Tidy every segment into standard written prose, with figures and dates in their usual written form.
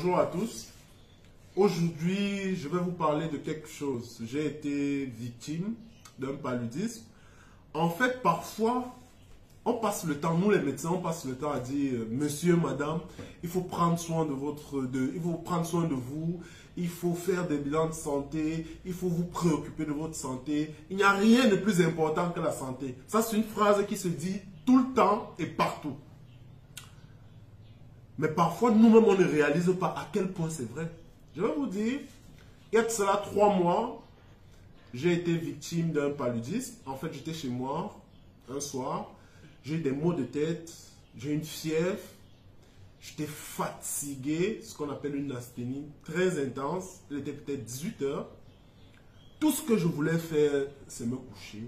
bonjour à tous. Aujourd'hui, je vais vous parler de quelque chose. J'ai été victime d'un paludisme. En fait, parfois, on passe le temps, nous les médecins, on passe le temps à dire monsieur, madame, il faut prendre soin il faut prendre soin de vous, il faut faire des bilans de santé, il faut vous préoccuper de votre santé. Il n'y a rien de plus important que la santé. Ça, c'est une phrase qui se dit tout le temps et partout. Mais parfois, nous-mêmes, on ne réalise pas à quel point c'est vrai. Je vais vous dire, il y a de cela 3 mois, j'ai été victime d'un paludisme. En fait, j'étais chez moi un soir, j'ai eu des maux de tête, j'ai eu une fièvre, j'étais fatigué, ce qu'on appelle une asthénie très intense. Il était peut-être 18 heures. Tout ce que je voulais faire, c'est me coucher.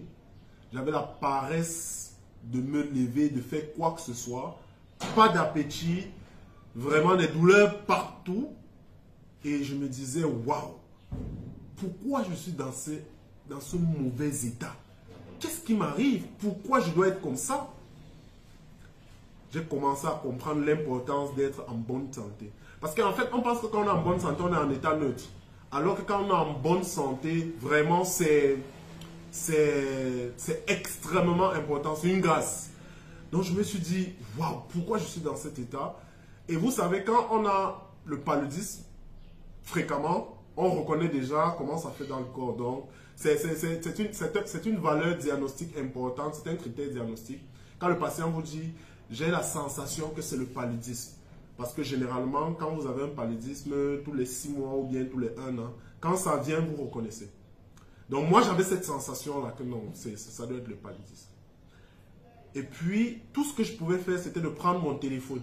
J'avais la paresse de me lever, de faire quoi que ce soit. Pas d'appétit. Vraiment des douleurs partout. Et je me disais, waouh, pourquoi je suis dans ce mauvais état? Qu'est-ce qui m'arrive? Pourquoi je dois être comme ça? J'ai commencé à comprendre l'importance d'être en bonne santé. Parce qu'en fait, on pense que quand on est en bonne santé, on est en état neutre. Alors que quand on est en bonne santé, vraiment, c'est extrêmement important. C'est une grâce. Donc, je me suis dit, waouh, pourquoi je suis dans cet état? Et vous savez, quand on a le paludisme, fréquemment, on reconnaît déjà comment ça fait dans le corps. Donc, c'est une valeur diagnostique importante, c'est un critère diagnostique. Quand le patient vous dit, j'ai la sensation que c'est le paludisme. Parce que généralement, quand vous avez un paludisme, tous les 6 mois ou bien tous les 1 an, quand ça vient, vous reconnaissez. Donc, moi, j'avais cette sensation-là que non, ça doit être le paludisme. Et puis, tout ce que je pouvais faire, c'était de prendre mon téléphone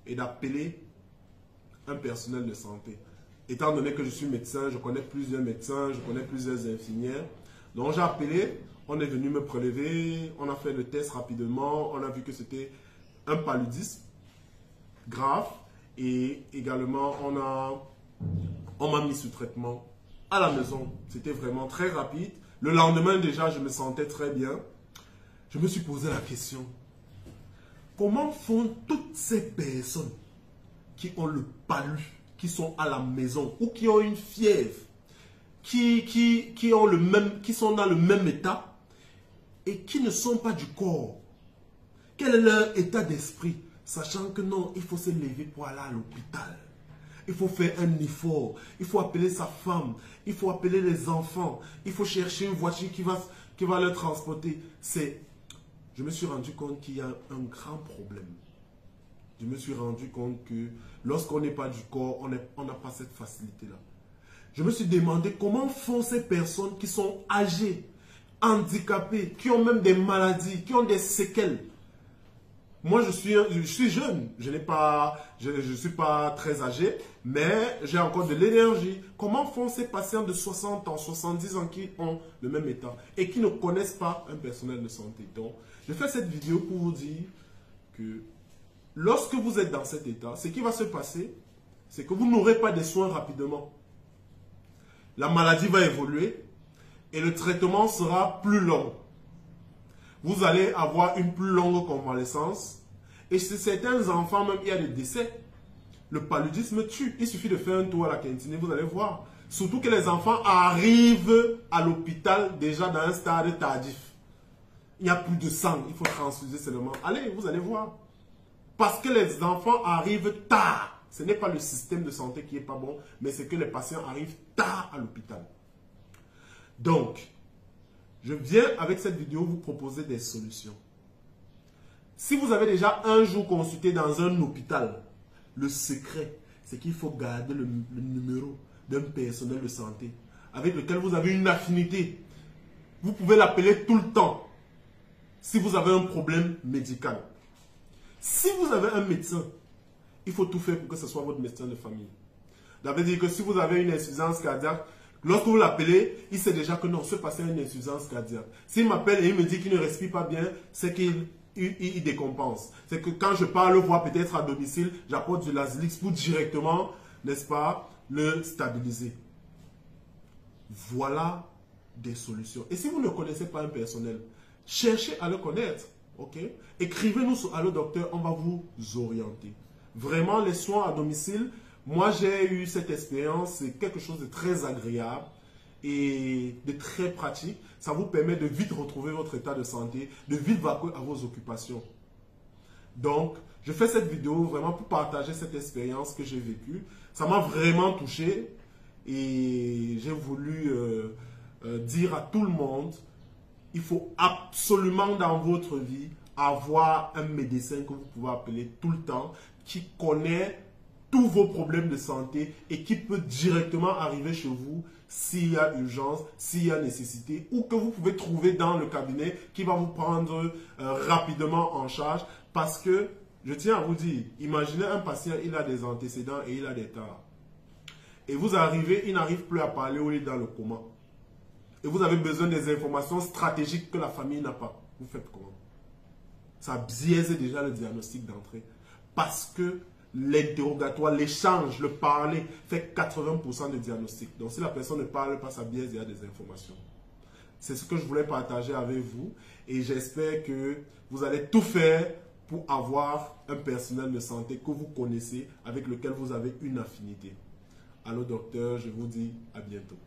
et d'appeler un personnel de santé. Étant donné que je suis médecin, je connais plusieurs médecins, je connais plusieurs infirmières. Donc j'ai appelé, on est venu me prélever, on a fait le test rapidement, on a vu que c'était un paludisme grave et également on m'a mis sous traitement à la maison. C'était vraiment très rapide. Le lendemain déjà, je me sentais très bien. Je me suis posé la question, comment font toutes ces personnes qui ont le palud, qui sont à la maison ou qui ont une fièvre, qui sont dans le même état et qui ne sont pas du corps? Quel est leur état d'esprit? Sachant que non, il faut se lever pour aller à l'hôpital. Il faut faire un effort. Il faut appeler sa femme. Il faut appeler les enfants. Il faut chercher une voiture qui va leur transporter. Je me suis rendu compte qu'il y a un grand problème. Je me suis rendu compte que lorsqu'on n'est pas du corps, on n'a pas cette facilité-là. Je me suis demandé comment font ces personnes qui sont âgées, handicapées, qui ont même des maladies, qui ont des séquelles. Moi, je suis jeune, je ne suis pas très âgé, mais j'ai encore de l'énergie. Comment font ces patients de 60 ans, 70 ans qui ont le même état et qui ne connaissent pas un personnel de santé? Donc, je fais cette vidéo pour vous dire que lorsque vous êtes dans cet état, ce qui va se passer, c'est que vous n'aurez pas de soins rapidement. La maladie va évoluer et le traitement sera plus long. Vous allez avoir une plus longue convalescence. Et chez certains enfants, même, il y a des décès. Le paludisme tue. Il suffit de faire un tour à la cantine, vous allez voir. Surtout que les enfants arrivent à l'hôpital déjà dans un stade tardif. Il n'y a plus de sang, il faut transfuser seulement. Allez, vous allez voir. Parce que les enfants arrivent tard. Ce n'est pas le système de santé qui n'est pas bon, mais c'est que les patients arrivent tard à l'hôpital. Donc, je viens avec cette vidéo vous proposer des solutions. Si vous avez déjà un jour consulté dans un hôpital, le secret, c'est qu'il faut garder le numéro d'un personnel de santé avec lequel vous avez une affinité. Vous pouvez l'appeler tout le temps si vous avez un problème médical. Si vous avez un médecin, il faut tout faire pour que ce soit votre médecin de famille. Ça veut dire que si vous avez une insuffisance cardiaque, lorsque vous l'appelez, il sait déjà que non, ce patient a une insuffisance cardiaque. S'il m'appelle et il me dit qu'il ne respire pas bien, c'est qu'il décompense. C'est que quand je pars le voir peut-être à domicile, j'apporte du Lasix pour directement, n'est-ce pas, le stabiliser. Voilà des solutions. Et si vous ne connaissez pas un personnel, cherchez à le connaître. Okay? Écrivez-nous sur Allo Docteur, on va vous orienter. Vraiment, les soins à domicile, Moi, j'ai eu cette expérience, c'est quelque chose de très agréable et de très pratique. Ça vous permet de vite retrouver votre état de santé, de vite vaquer à vos occupations. Donc, je fais cette vidéo vraiment pour partager cette expérience que j'ai vécue. Ça m'a vraiment touché et j'ai voulu dire à tout le monde, il faut absolument dans votre vie avoir un médecin que vous pouvez appeler tout le temps, qui connaît tous vos problèmes de santé et qui peut directement arriver chez vous s'il y a urgence, s'il y a nécessité, ou que vous pouvez trouver dans le cabinet qui va vous prendre rapidement en charge. Parce que, je tiens à vous dire, imaginez un patient, il a des antécédents et il a des tares. Et vous arrivez, il n'arrive plus à parler ou il est dans le coma. Et vous avez besoin des informations stratégiques que la famille n'a pas. Vous faites comment? Ça biaise déjà le diagnostic d'entrée. Parce que l'interrogatoire, l'échange, le parler fait 80% de diagnostic. Donc si la personne ne parle pas, ça biaise déjà des informations. C'est ce que je voulais partager avec vous. Et j'espère que vous allez tout faire pour avoir un personnel de santé que vous connaissez, avec lequel vous avez une affinité. Allô docteur, je vous dis à bientôt.